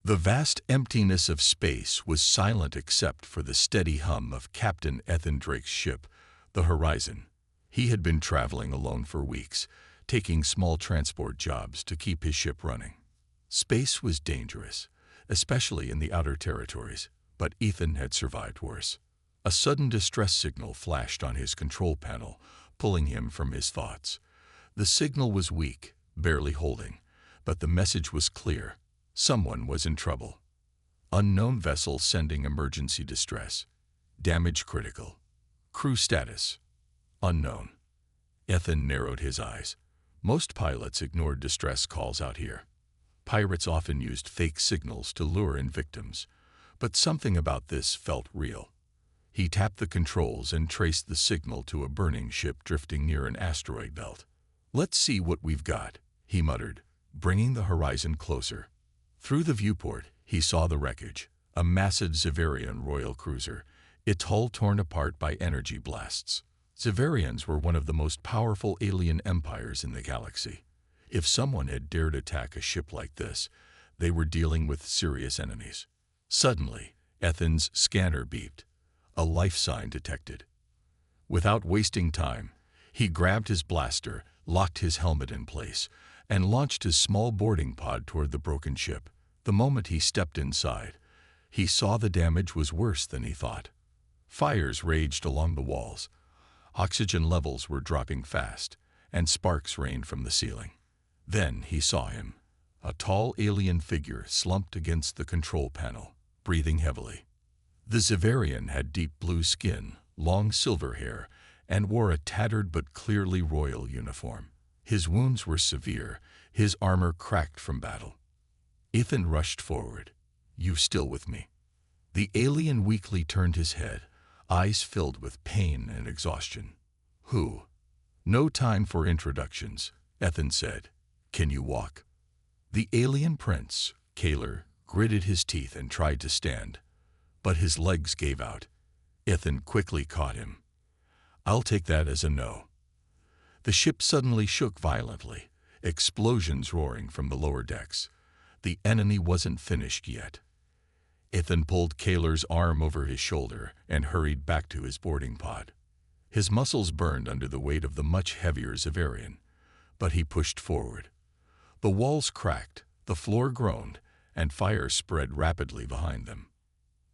The vast emptiness of space was silent except for the steady hum of Captain Ethan Drake's ship, the Horizon. He had been traveling alone for weeks, taking small transport jobs to keep his ship running. Space was dangerous, especially in the outer territories, but Ethan had survived worse. A sudden distress signal flashed on his control panel, pulling him from his thoughts. The signal was weak, barely holding, but the message was clear. Someone was in trouble. Unknown vessel sending emergency distress. Damage critical. Crew status unknown. Ethan narrowed his eyes. Most pilots ignored distress calls out here. Pirates often used fake signals to lure in victims, but something about this felt real. He tapped the controls and traced the signal to a burning ship drifting near an asteroid belt. "Let's see what we've got," he muttered, bringing the Horizon closer. Through the viewport, he saw the wreckage, a massive Xaverian royal cruiser, its hull torn apart by energy blasts. Xaverians were one of the most powerful alien empires in the galaxy. If someone had dared attack a ship like this, they were dealing with serious enemies. Suddenly, Ethan's scanner beeped. A life sign detected. Without wasting time, he grabbed his blaster, locked his helmet in place, and launched his small boarding pod toward the broken ship. The moment he stepped inside, he saw the damage was worse than he thought. Fires raged along the walls. Oxygen levels were dropping fast, and sparks rained from the ceiling. Then he saw him, a tall alien figure slumped against the control panel, breathing heavily. The Xaverian had deep blue skin, long silver hair, and wore a tattered but clearly royal uniform. His wounds were severe, his armor cracked from battle. Ethan rushed forward. "You still with me?" The alien weakly turned his head, eyes filled with pain and exhaustion. "Who?" "No time for introductions," Ethan said. "Can you walk?" The alien prince, Kaler, gritted his teeth and tried to stand, but his legs gave out. Ethan quickly caught him. "I'll take that as a no." The ship suddenly shook violently, explosions roaring from the lower decks. The enemy wasn't finished yet. Ethan pulled Kaler's arm over his shoulder and hurried back to his boarding pod. His muscles burned under the weight of the much heavier Xaverian, but he pushed forward. The walls cracked, the floor groaned, and fire spread rapidly behind them.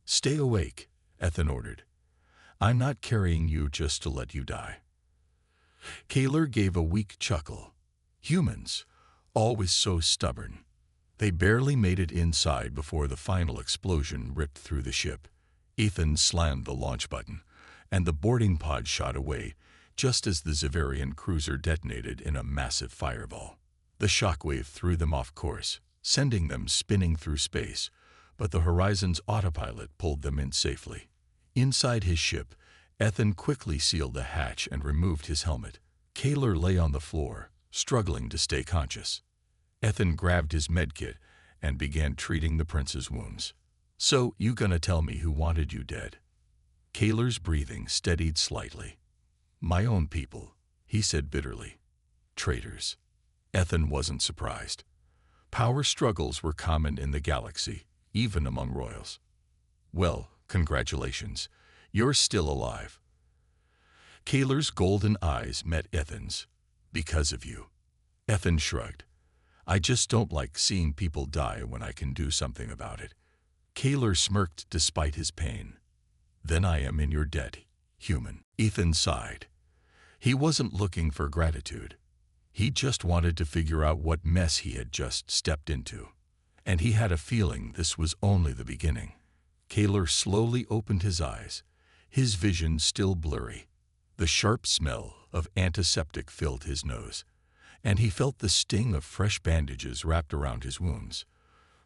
"Stay awake," Ethan ordered. "I'm not carrying you just to let you die." Kaler gave a weak chuckle. Humans, always so stubborn. They barely made it inside before the final explosion ripped through the ship. Ethan slammed the launch button, and the boarding pod shot away just as the Xaverian cruiser detonated in a massive fireball. The shockwave threw them off course, sending them spinning through space, but the Horizon's autopilot pulled them in safely. Inside his ship, Ethan quickly sealed the hatch and removed his helmet. Kaler lay on the floor, struggling to stay conscious. Ethan grabbed his medkit and began treating the prince's wounds. "So, you gonna tell me who wanted you dead?" Kaler's breathing steadied slightly. "My own people," he said bitterly. "Traitors." Ethan wasn't surprised. Power struggles were common in the galaxy, even among royals. "Well, congratulations. You're still alive." Kaler's golden eyes met Ethan's. "Because of you." Ethan shrugged. "I just don't like seeing people die when I can do something about it." Kaler smirked despite his pain. "Then I am in your debt, human." Ethan sighed. He wasn't looking for gratitude. He just wanted to figure out what mess he had just stepped into. And he had a feeling this was only the beginning. Kaler slowly opened his eyes, his vision still blurry. The sharp smell of antiseptic filled his nose, and he felt the sting of fresh bandages wrapped around his wounds.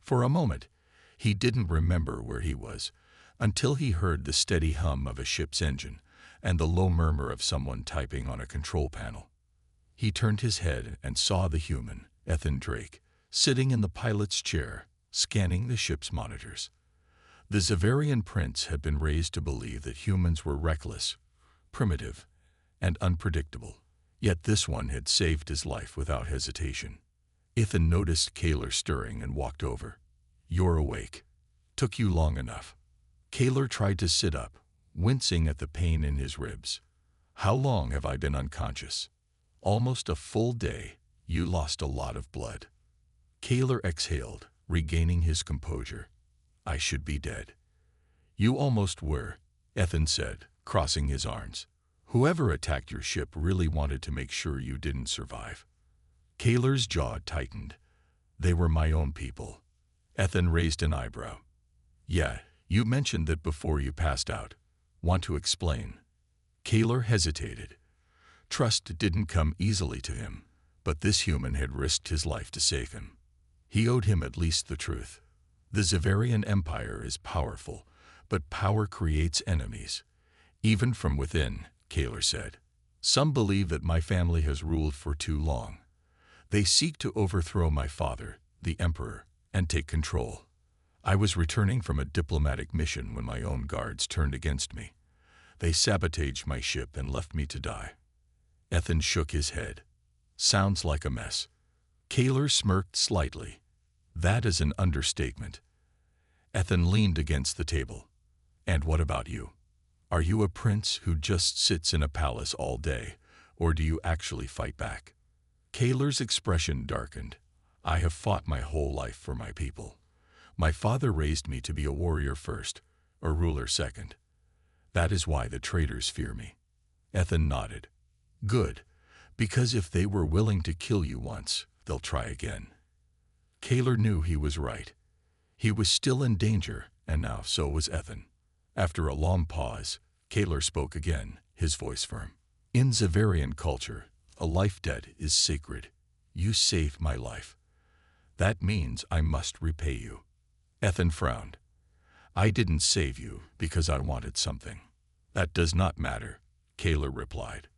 For a moment, he didn't remember where he was, until he heard the steady hum of a ship's engine and the low murmur of someone typing on a control panel. He turned his head and saw the human, Ethan Drake, sitting in the pilot's chair, scanning the ship's monitors. The Xaverian prince had been raised to believe that humans were reckless, primitive, and unpredictable. Yet this one had saved his life without hesitation. Ethan noticed Kaler stirring and walked over. You're awake. Took you long enough. Kaler tried to sit up, wincing at the pain in his ribs. How long have I been unconscious? Almost a full day. You lost a lot of blood. Kaler exhaled, regaining his composure. I should be dead. You almost were, Ethan said, crossing his arms. Whoever attacked your ship really wanted to make sure you didn't survive. Kaler's jaw tightened. They were my own people. Ethan raised an eyebrow. Yeah, you mentioned that before you passed out. Want to explain? Kaler hesitated. Trust didn't come easily to him, but this human had risked his life to save him. He owed him at least the truth. The Xaverian Empire is powerful, but power creates enemies. Even from within, Kaler said. Some believe that my family has ruled for too long. They seek to overthrow my father, the Emperor, and take control. I was returning from a diplomatic mission when my own guards turned against me. They sabotaged my ship and left me to die. Ethan shook his head. Sounds like a mess. Kaler smirked slightly. That is an understatement. Ethan leaned against the table. And what about you? Are you a prince who just sits in a palace all day, or do you actually fight back? Kaler's expression darkened. I have fought my whole life for my people. My father raised me to be a warrior first, a ruler second. That is why the traitors fear me. Ethan nodded. Good, because if they were willing to kill you once, they'll try again. Kaler knew he was right. He was still in danger, and now so was Ethan. After a long pause, Kaler spoke again, his voice firm. In Xaverian culture, a life debt is sacred. You saved my life. That means I must repay you. Ethan frowned. I didn't save you because I wanted something. That does not matter, Kaler replied.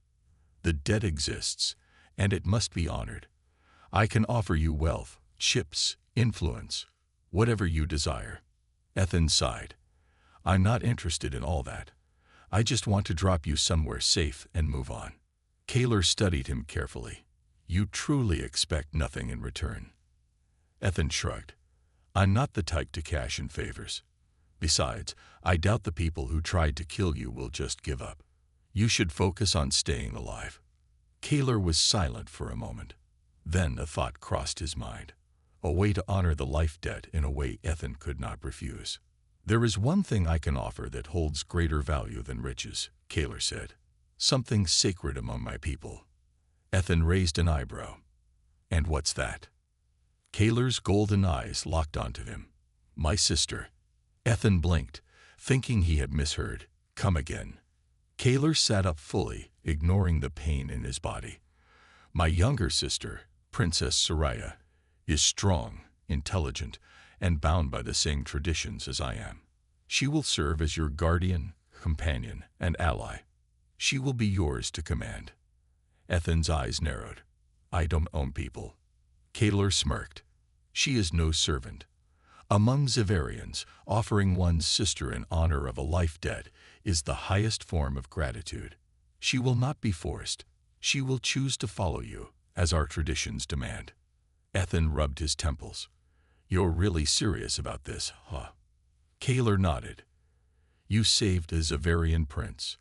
The debt exists, and it must be honored. I can offer you wealth, ships, influence, whatever you desire. Ethan sighed. I'm not interested in all that. I just want to drop you somewhere safe and move on. Kaler studied him carefully. You truly expect nothing in return. Ethan shrugged. I'm not the type to cash in favors. Besides, I doubt the people who tried to kill you will just give up. You should focus on staying alive. Kaler was silent for a moment. Then a thought crossed his mind. A way to honor the life debt in a way Ethan could not refuse. There is one thing I can offer that holds greater value than riches, Kaler said. Something sacred among my people. Ethan raised an eyebrow. And what's that? Kaler's golden eyes locked onto him. My sister. Ethan blinked, thinking he had misheard. Come again. Kaler sat up fully, ignoring the pain in his body. My younger sister, Princess Soraya, is strong, intelligent, and bound by the same traditions as I am. She will serve as your guardian, companion, and ally. She will be yours to command. Ethan's eyes narrowed. I don't own people. Kaler smirked. She is no servant. Among Xaverians, offering one's sister in honor of a life debt is the highest form of gratitude. She will not be forced. She will choose to follow you, as our traditions demand. Ethan rubbed his temples. You're really serious about this, huh? Kaler nodded. You saved a Xaverian prince.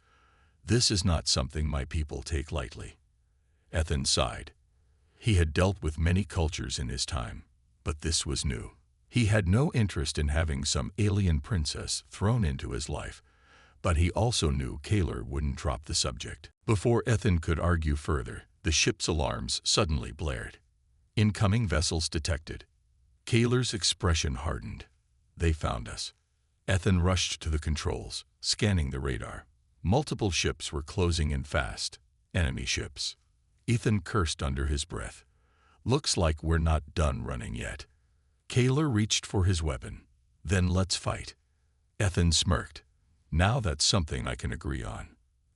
This is not something my people take lightly. Ethan sighed. He had dealt with many cultures in his time, but this was new. He had no interest in having some alien princess thrown into his life, but he also knew Kaler wouldn't drop the subject. Before Ethan could argue further, the ship's alarms suddenly blared. Incoming vessels detected. Kaler's expression hardened. They found us. Ethan rushed to the controls, scanning the radar. Multiple ships were closing in fast. Enemy ships. Ethan cursed under his breath. Looks like we're not done running yet. Kaler reached for his weapon. Then let's fight. Ethan smirked. Now that's something I can agree on.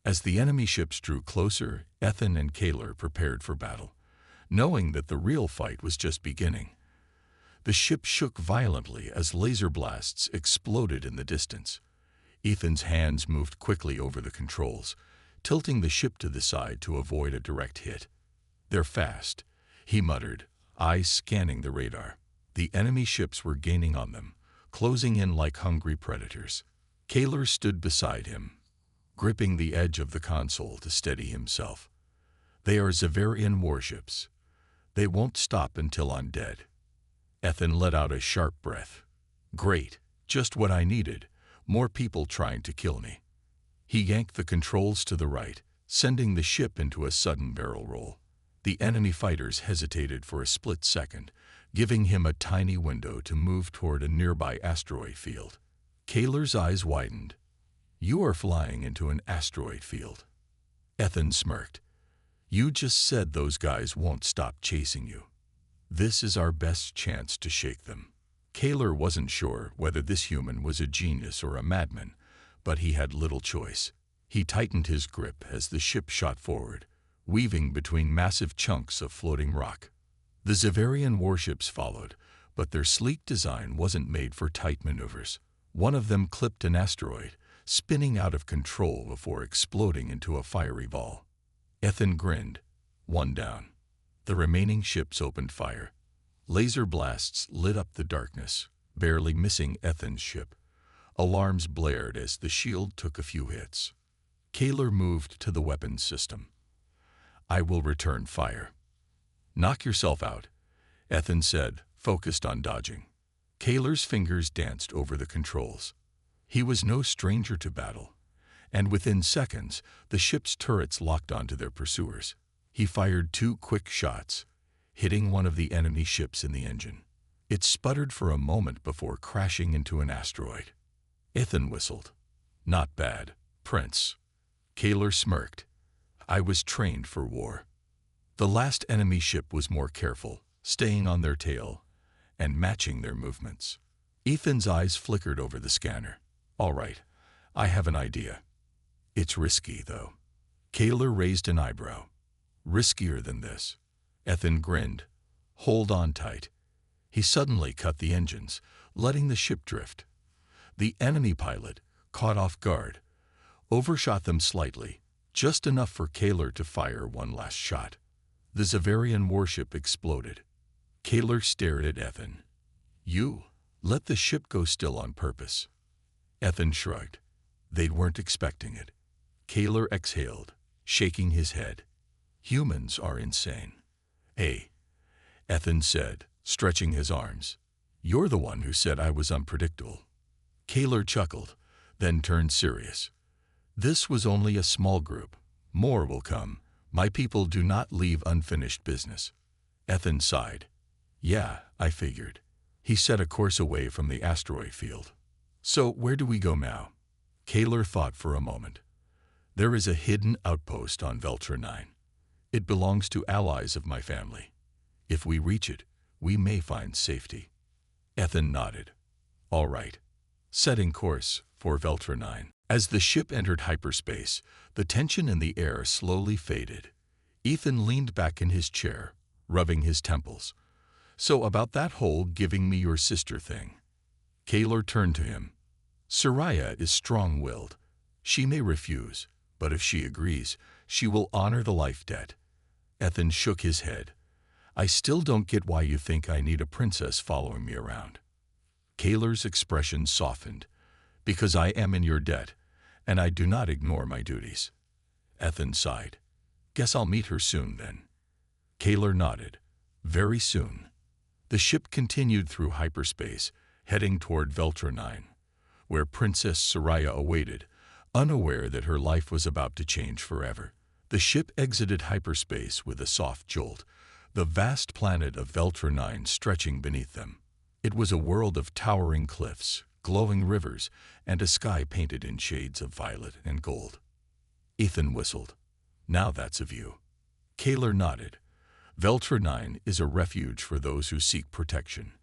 As the enemy ships drew closer, Ethan and Kaler prepared for battle, knowing that the real fight was just beginning. The ship shook violently as laser blasts exploded in the distance. Ethan's hands moved quickly over the controls, tilting the ship to the side to avoid a direct hit. They're fast, he muttered, eyes scanning the radar. The enemy ships were gaining on them, closing in like hungry predators. Kaler stood beside him, gripping the edge of the console to steady himself. They are Xaverian warships. They won't stop until I'm dead. Ethan let out a sharp breath. Great, just what I needed. More people trying to kill me. He yanked the controls to the right, sending the ship into a sudden barrel roll. The enemy fighters hesitated for a split second, giving him a tiny window to move toward a nearby asteroid field. Kaler's eyes widened. You are flying into an asteroid field. Ethan smirked. You just said those guys won't stop chasing you. This is our best chance to shake them. Kaler wasn't sure whether this human was a genius or a madman, but he had little choice. He tightened his grip as the ship shot forward, weaving between massive chunks of floating rock. The Xaverian warships followed, but their sleek design wasn't made for tight maneuvers. One of them clipped an asteroid, spinning out of control before exploding into a fiery ball. Ethan grinned. One down. The remaining ships opened fire. Laser blasts lit up the darkness, barely missing Ethan's ship. Alarms blared as the shield took a few hits. Kaler moved to the weapons system. I will return fire. Knock yourself out, Ethan said, focused on dodging. Kaler's fingers danced over the controls. He was no stranger to battle, and within seconds, the ship's turrets locked onto their pursuers. He fired 2 quick shots, hitting one of the enemy ships in the engine. It sputtered for a moment before crashing into an asteroid. Ethan whistled. Not bad, Prince. Kaler smirked. I was trained for war. The last enemy ship was more careful, staying on their tail and matching their movements. Ethan's eyes flickered over the scanner. All right, I have an idea. It's risky, though. Kaler raised an eyebrow. Riskier than this. Ethan grinned. Hold on tight. He suddenly cut the engines, letting the ship drift. The enemy pilot, caught off guard, overshot them slightly, just enough for Kaler to fire one last shot. The Xaverian warship exploded. Kaler stared at Ethan. You let the ship go still on purpose. Ethan shrugged. They weren't expecting it. Kaler exhaled, shaking his head. Humans are insane. Hey, Ethan said, stretching his arms. You're the one who said I was unpredictable. Kaler chuckled, then turned serious. This was only a small group. More will come. My people do not leave unfinished business. Ethan sighed. Yeah, I figured. He set a course away from the asteroid field. So where do we go now? Kaler thought for a moment. There is a hidden outpost on Veltra 9. It belongs to allies of my family. If we reach it, we may find safety. Ethan nodded. All right. Setting course for Veltra 9. As the ship entered hyperspace, the tension in the air slowly faded. Ethan leaned back in his chair, rubbing his temples. So about that whole giving me your sister thing. Kaler turned to him. Soraya is strong-willed. She may refuse, but if she agrees, she will honor the life debt. Ethan shook his head. I still don't get why you think I need a princess following me around. Kaler's expression softened. Because I am in your debt, and I do not ignore my duties. Ethan sighed. Guess I'll meet her soon, then. Kaler nodded. Very soon. The ship continued through hyperspace, heading toward Veltra 9, where Princess Soraya awaited, unaware that her life was about to change forever. The ship exited hyperspace with a soft jolt, the vast planet of Veltra 9 stretching beneath them. It was a world of towering cliffs, glowing rivers, and a sky painted in shades of violet and gold. Ethan whistled. Now that's a view. Kaler nodded. Veltra 9 is a refuge for those who seek protection.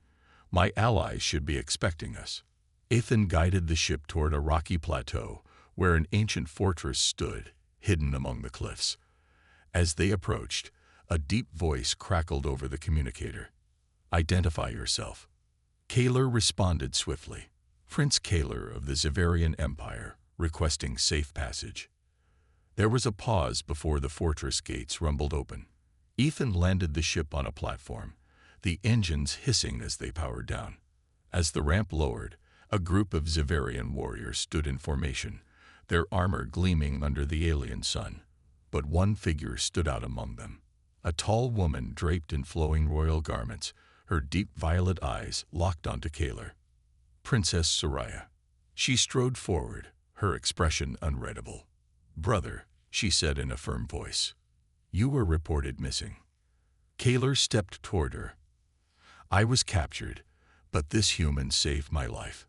My allies should be expecting us. Ethan guided the ship toward a rocky plateau where an ancient fortress stood, hidden among the cliffs. As they approached, a deep voice crackled over the communicator. Identify yourself. Kaler responded swiftly. Prince Kaler of the Xaverian Empire, requesting safe passage. There was a pause before the fortress gates rumbled open. Ethan landed the ship on a platform, the engines hissing as they powered down. As the ramp lowered, a group of Xaverian warriors stood in formation, their armor gleaming under the alien sun. But one figure stood out among them. A tall woman draped in flowing royal garments, her deep violet eyes locked onto Kaler. Princess Soraya. She strode forward, her expression unreadable. "Brother," she said in a firm voice, "you were reported missing." Kaler stepped toward her. "I was captured, but this human saved my life."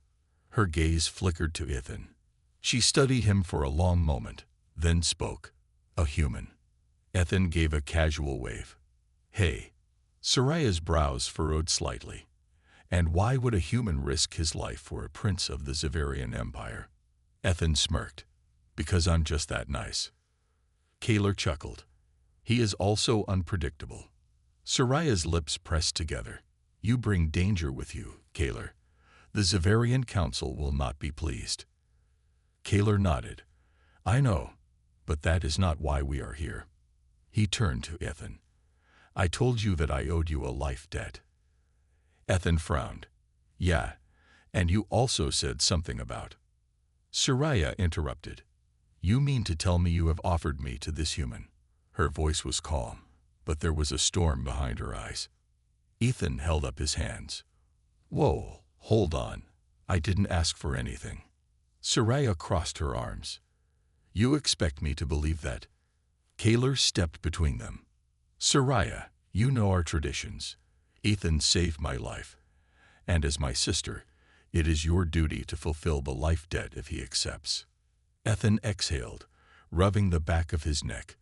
Her gaze flickered to Ethan. She studied him for a long moment, then spoke. "A human." Ethan gave a casual wave. "Hey." Soraya's brows furrowed slightly. "And why would a human risk his life for a prince of the Xaverian Empire?" Ethan smirked. "Because I'm just that nice." Kaler chuckled. "He is also unpredictable." Soraya's lips pressed together. "You bring danger with you, Kaler. The Xaverian Council will not be pleased." Kaler nodded. "I know, but that is not why we are here." He turned to Ethan. "I told you that I owed you a life debt." Ethan frowned. "Yeah, and you also said something about—" Soraya interrupted. "You mean to tell me you have offered me to this human?" Her voice was calm, but there was a storm behind her eyes. Ethan held up his hands. "Whoa, hold on. I didn't ask for anything." Soraya crossed her arms. "You expect me to believe that?" Kaler stepped between them. "Soraya, you know our traditions. Ethan saved my life, and as my sister, it is your duty to fulfill the life debt if he accepts." Ethan exhaled, rubbing the back of his neck.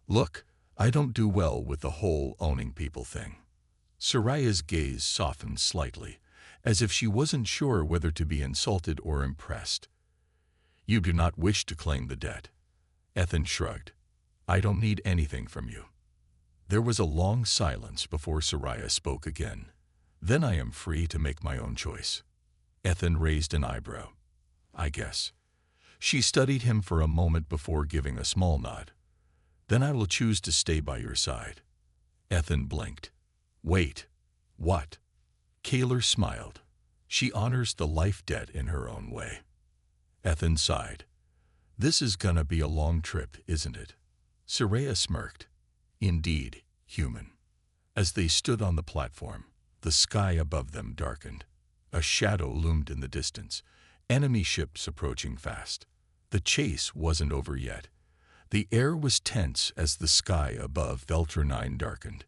"Look, I don't do well with the whole owning people thing." Soraya's gaze softened slightly, as if she wasn't sure whether to be insulted or impressed. "You do not wish to claim the debt." Ethan shrugged. "I don't need anything from you." There was a long silence before Soraya spoke again. "Then I am free to make my own choice." Ethan raised an eyebrow. "I guess." She studied him for a moment before giving a small nod. "Then I will choose to stay by your side." Ethan blinked. "Wait, what?" Kaler smiled. "She honors the life debt in her own way." Ethan sighed. "This is gonna be a long trip, isn't it?" Soraya smirked. "Indeed, human." As they stood on the platform, the sky above them darkened. A shadow loomed in the distance, enemy ships approaching fast. The chase wasn't over yet. The air was tense as the sky above Velternine darkened.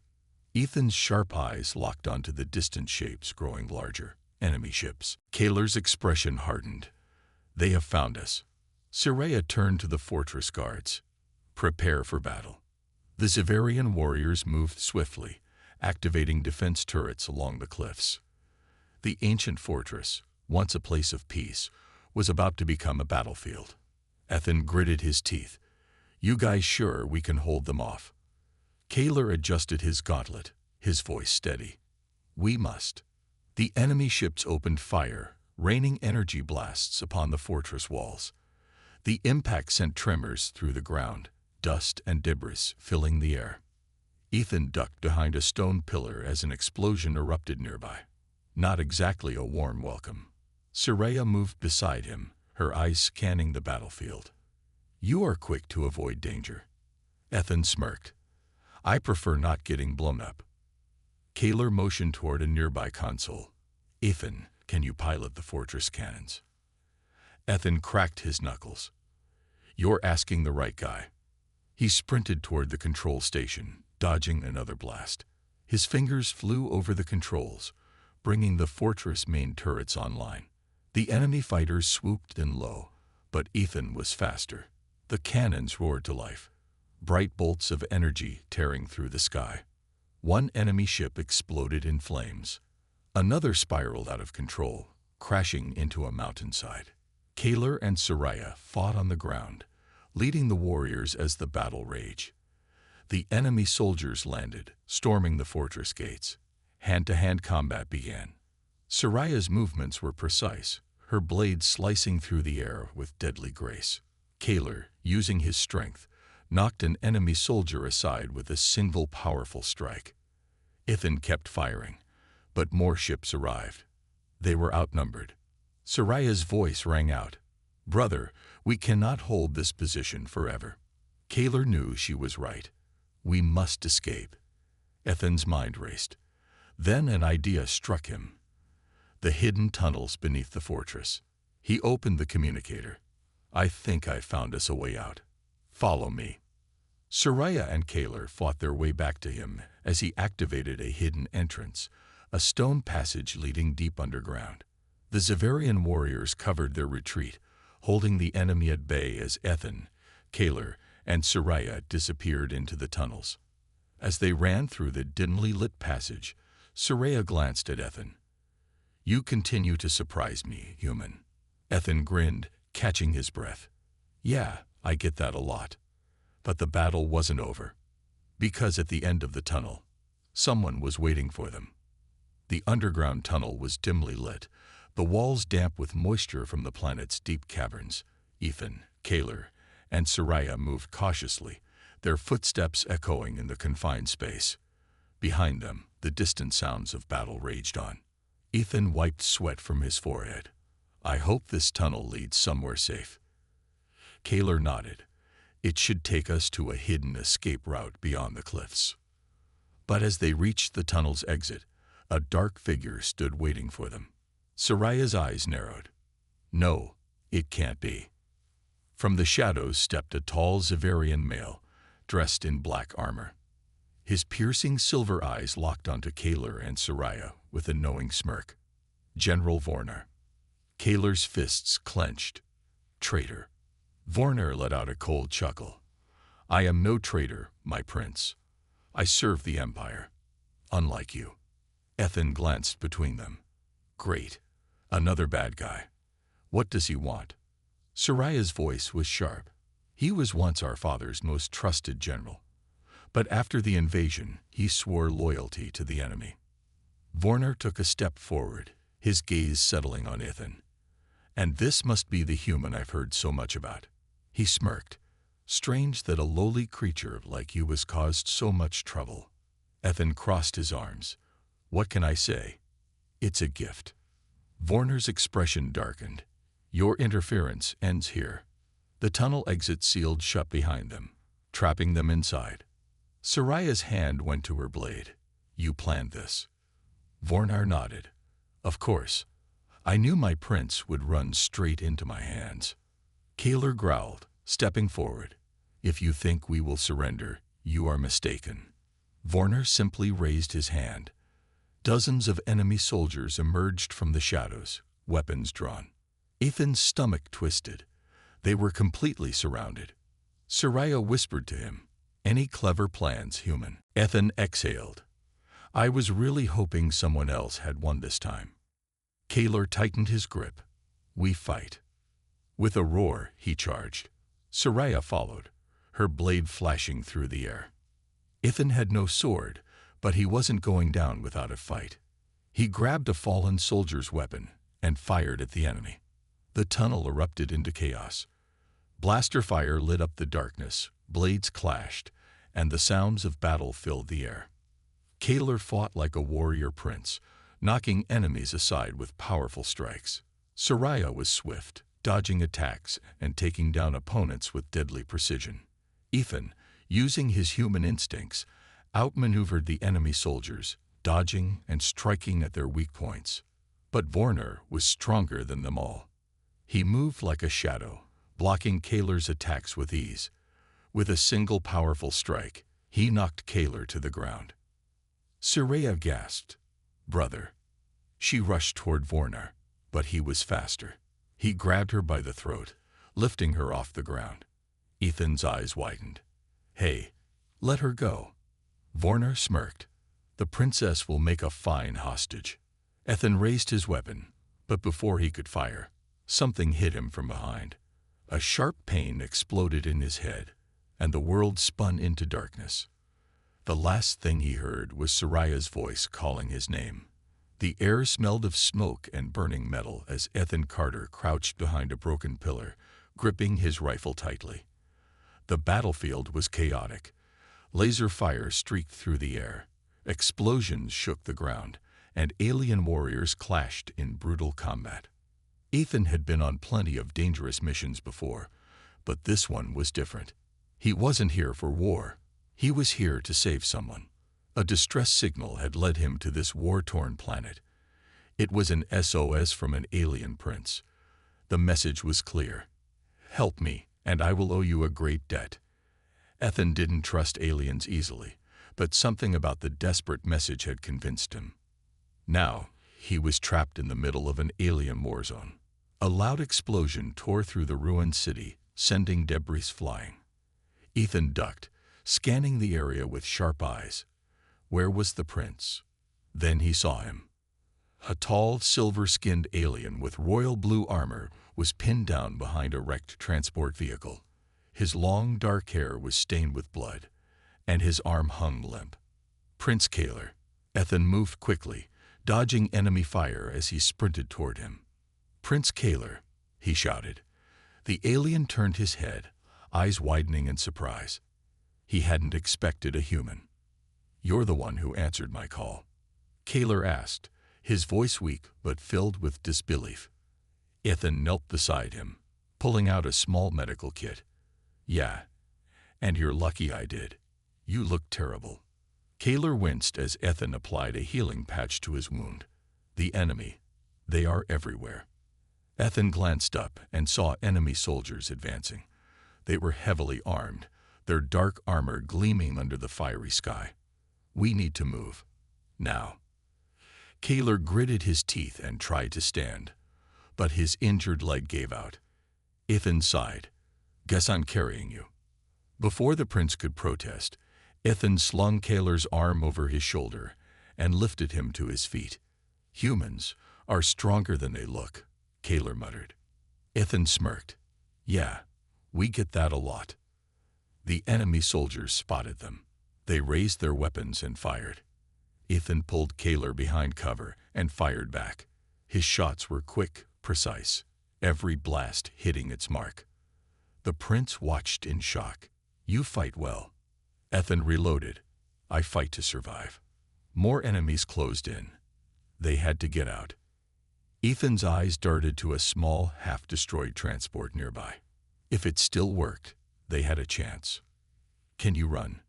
Ethan's sharp eyes locked onto the distant shapes growing larger. Enemy ships. Kaler's expression hardened. "They have found us." Soraya turned to the fortress guards. "Prepare for battle." The Xaverian warriors moved swiftly, activating defense turrets along the cliffs. The ancient fortress, once a place of peace, was about to become a battlefield. Ethan gritted his teeth. "You guys sure we can hold them off?" Kaler adjusted his gauntlet, his voice steady. "We must." The enemy ships opened fire, raining energy blasts upon the fortress walls. The impact sent tremors through the ground, dust and debris filling the air. Ethan ducked behind a stone pillar as an explosion erupted nearby. Not exactly a warm welcome. Soraya moved beside him, her eyes scanning the battlefield. "You are quick to avoid danger." Ethan smirked. "I prefer not getting blown up." Kaler motioned toward a nearby console. "Ethan, can you pilot the fortress cannons?" Ethan cracked his knuckles. "You're asking the right guy." He sprinted toward the control station, dodging another blast. His fingers flew over the controls, bringing the fortress main turrets online. The enemy fighters swooped in low, but Ethan was faster. The cannons roared to life, bright bolts of energy tearing through the sky. One enemy ship exploded in flames. Another spiraled out of control, crashing into a mountainside. Kaler and Soraya fought on the ground, leading the warriors as the battle raged. The enemy soldiers landed, storming the fortress gates. Hand-to-hand combat began. Soraya's movements were precise, her blade slicing through the air with deadly grace. Kaler, using his strength, knocked an enemy soldier aside with a single powerful strike. Ethan kept firing, but more ships arrived. They were outnumbered. Soraya's voice rang out. "Brother, we cannot hold this position forever." Kaler knew she was right. We must escape. Ethan's mind raced. Then an idea struck him. The hidden tunnels beneath the fortress. He opened the communicator. "I think I've found us a way out. Follow me." Soraya and Kaler fought their way back to him as he activated a hidden entrance, a stone passage leading deep underground. The Zavarian warriors covered their retreat, holding the enemy at bay as Ethan, Kaler, and Soraya disappeared into the tunnels. As they ran through the dimly lit passage, Soraya glanced at Ethan. "You continue to surprise me, human." Ethan grinned, catching his breath. "Yeah, I get that a lot." But the battle wasn't over. Because at the end of the tunnel, someone was waiting for them. The underground tunnel was dimly lit, the walls damp with moisture from the planet's deep caverns. Ethan, Kaler, and Soraya moved cautiously, their footsteps echoing in the confined space. Behind them, the distant sounds of battle raged on. Ethan wiped sweat from his forehead. "I hope this tunnel leads somewhere safe." Kaler nodded. "It should take us to a hidden escape route beyond the cliffs." But as they reached the tunnel's exit, a dark figure stood waiting for them. Soraya's eyes narrowed. "No, it can't be." From the shadows stepped a tall Zavarian male, dressed in black armor. His piercing silver eyes locked onto Kaler and Soraya with a knowing smirk. "General Vorner." Kaler's fists clenched. "Traitor." Vorner let out a cold chuckle. "I am no traitor, my prince. I serve the Empire. Unlike you." Ethan glanced between them. "Great. Another bad guy. What does he want?" Soraya's voice was sharp. "He was once our father's most trusted general. But after the invasion, he swore loyalty to the enemy." Vorner took a step forward, his gaze settling on Ethan. "And this must be the human I've heard so much about." He smirked. "Strange that a lowly creature like you has caused so much trouble." Ethan crossed his arms. "What can I say? It's a gift." Vorner's expression darkened. "Your interference ends here." The tunnel exit sealed shut behind them, trapping them inside. Soraya's hand went to her blade. "You planned this." Vorner nodded. "Of course. I knew my prince would run straight into my hands." Kaler growled, stepping forward. "If you think we will surrender, you are mistaken." Vorner simply raised his hand. Dozens of enemy soldiers emerged from the shadows, weapons drawn. Ethan's stomach twisted. They were completely surrounded. Soraya whispered to him, "Any clever plans, human?" Ethan exhaled. "I was really hoping someone else had won this time." Kaler tightened his grip. "We fight." With a roar, he charged. Soraya followed, her blade flashing through the air. Ethan had no sword, but he wasn't going down without a fight. He grabbed a fallen soldier's weapon and fired at the enemy. The tunnel erupted into chaos. Blaster fire lit up the darkness, blades clashed, and the sounds of battle filled the air. Kaler fought like a warrior prince, knocking enemies aside with powerful strikes. Soraya was swift, dodging attacks and taking down opponents with deadly precision. Ethan, using his human instincts, outmaneuvered the enemy soldiers, dodging and striking at their weak points. But Vorner was stronger than them all. He moved like a shadow, blocking Kaler's attacks with ease. With a single powerful strike, he knocked Kaler to the ground. Soraya gasped. "Brother." She rushed toward Vorner, but he was faster. He grabbed her by the throat, lifting her off the ground. Ethan's eyes widened. "Hey, let her go." Vorner smirked. "The princess will make a fine hostage." Ethan raised his weapon, but before he could fire, something hit him from behind. A sharp pain exploded in his head, and the world spun into darkness. The last thing he heard was Soraya's voice calling his name. The air smelled of smoke and burning metal as Ethan Carter crouched behind a broken pillar, gripping his rifle tightly. The battlefield was chaotic. Laser fire streaked through the air. Explosions shook the ground, and alien warriors clashed in brutal combat. Ethan had been on plenty of dangerous missions before, but this one was different. He wasn't here for war. He was here to save someone. A distress signal had led him to this war-torn planet. It was an SOS from an alien prince. The message was clear. "Help me, and I will owe you a great debt." Ethan didn't trust aliens easily, but something about the desperate message had convinced him. Now, he was trapped in the middle of an alien war zone. A loud explosion tore through the ruined city, sending debris flying. Ethan ducked, scanning the area with sharp eyes. Where was the prince? Then he saw him. A tall, silver-skinned alien with royal blue armor was pinned down behind a wrecked transport vehicle. His long, dark hair was stained with blood, and his arm hung limp. Prince Kaler. Ethan moved quickly, dodging enemy fire as he sprinted toward him. "Prince Kaler," he shouted. The alien turned his head, eyes widening in surprise. He hadn't expected a human. "You're the one who answered my call?" Kaler asked, his voice weak but filled with disbelief. Ethan knelt beside him, pulling out a small medical kit. "Yeah, and you're lucky I did. You look terrible." Kaler winced as Ethan applied a healing patch to his wound. "The enemy. They are everywhere." Ethan glanced up and saw enemy soldiers advancing. They were heavily armed, their dark armor gleaming under the fiery sky. "We need to move. Now." Kaler gritted his teeth and tried to stand, but his injured leg gave out. Ethan sighed. "Guess I'm carrying you." Before the prince could protest, Ethan slung Kaler's arm over his shoulder and lifted him to his feet. "Humans are stronger than they look," Kaler muttered. Ethan smirked. "Yeah, we get that a lot." The enemy soldiers spotted them. They raised their weapons and fired. Ethan pulled Kaler behind cover and fired back. His shots were quick, precise, every blast hitting its mark. The prince watched in shock. "You fight well." Ethan reloaded. "I fight to survive." More enemies closed in. They had to get out. Ethan's eyes darted to a small, half-destroyed transport nearby. If it still worked, they had a chance. "Can you run?"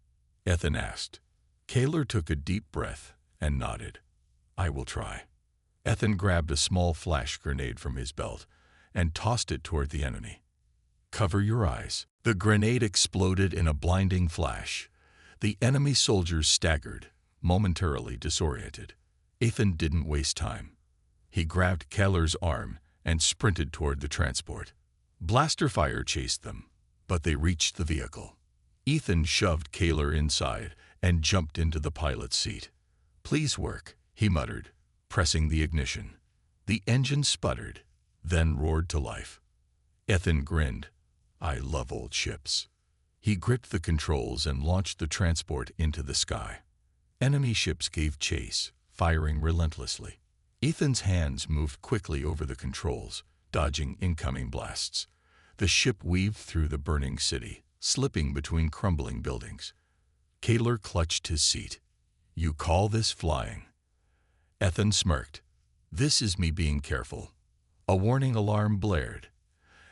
Ethan asked. Kaler took a deep breath and nodded. "I will try." Ethan grabbed a small flash grenade from his belt and tossed it toward the enemy. "Cover your eyes." The grenade exploded in a blinding flash. The enemy soldiers staggered, momentarily disoriented. Ethan didn't waste time. He grabbed Kaler's arm and sprinted toward the transport. Blaster fire chased them, but they reached the vehicle. Ethan shoved Kaler inside and jumped into the pilot's seat. "Please work," he muttered, pressing the ignition. The engine sputtered, then roared to life. Ethan grinned. "I love old ships." He gripped the controls and launched the transport into the sky. Enemy ships gave chase, firing relentlessly. Ethan's hands moved quickly over the controls, dodging incoming blasts. The ship weaved through the burning city, slipping between crumbling buildings. Kaler clutched his seat. "You call this flying?" Ethan smirked. "This is me being careful." A warning alarm blared.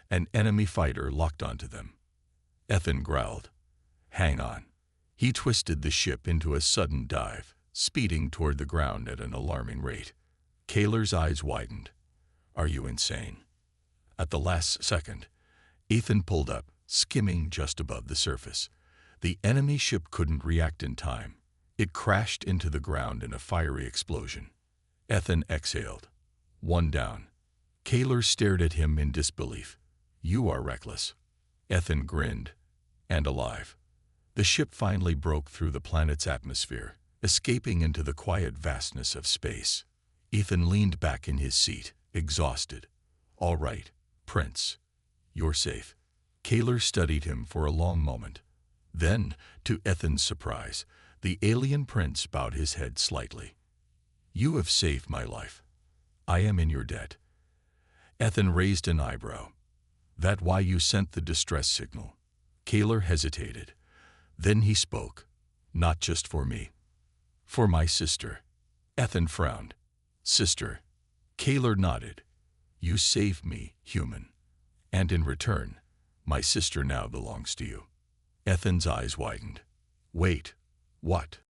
An enemy fighter locked onto them. Ethan growled. "Hang on." He twisted the ship into a sudden dive, speeding toward the ground at an alarming rate. Kaler's eyes widened. "Are you insane?" At the last second, Ethan pulled up, skimming just above the surface. The enemy ship couldn't react in time. It crashed into the ground in a fiery explosion. Ethan exhaled. One down. Kaler stared at him in disbelief. "You are reckless." Ethan grinned. "And alive." The ship finally broke through the planet's atmosphere, escaping into the quiet vastness of space. Ethan leaned back in his seat, exhausted. "All right, Prince. You're safe." Kaler studied him for a long moment. Then, to Ethan's surprise, the alien prince bowed his head slightly. "You have saved my life. I am in your debt." Ethan raised an eyebrow. "That why you sent the distress signal?" Kaler hesitated. Then he spoke. "Not just for me. For my sister. Ethan frowned. Sister. Kaler nodded. You saved me, human. And in return, my sister now belongs to you. Ethan's eyes widened. Wait, what?